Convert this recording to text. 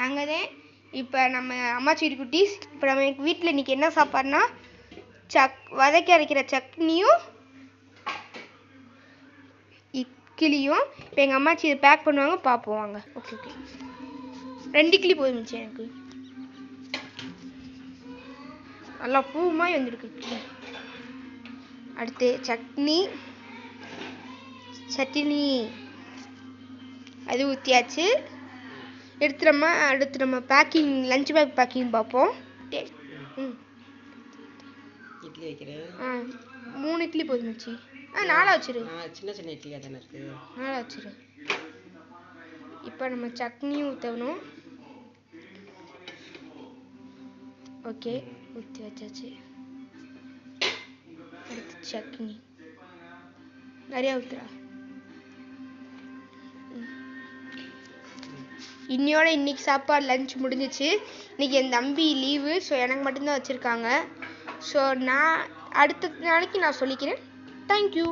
நாங்கள் தான் இப்போ நம்ம அம்மாச்சி குட்டீஸ். இப்போ நம்ம வீட்டில் இன்றைக்கி என்ன சாப்பாடுனா வதக்கி அரைக்கிற சட்னியும் இட்லியும். இப்போ எங்கள் அம்மாச்சி இதை பேக் பண்ணுவாங்க, பார்ப்போம் வாங்க. ஓகே 2 இட்லி போதுமிச்சு எனக்கு. நல்லா பூ மாதிரி வந்துருக்கு இட்லி. அடுத்து சட்னி அது ஊற்றியாச்சு. அடுத்து நம்ம பேக்கிங் லஞ்ச் பேக் பேக்கிங் பார்ப்போம். இட்லி வைக்கிறேன். 3 இட்லி போதுமிச்சு. 4 வச்சிரு. சின்ன சின்ன இட்லியாக தானே இருக்கு. 4 வச்சிரு. இப்போ நம்ம சட்னி ஊற்றணும். ஓகே ஊற்றி வச்சாச்சு. அடுத்து சட்னி நிறையா ஊற்றுறா. இன்னைக்கு சாப்பாடு லஞ்ச் முடிஞ்சிச்சு. இன்னைக்கு என் தம்பி லீவு, ஸோ எனக்கு மட்டும்தான் வச்சுருக்காங்க. ஸோ நான் அடுத்த நாளைக்கு நான் சொல்லிக்கிறேன். தேங்க்யூ.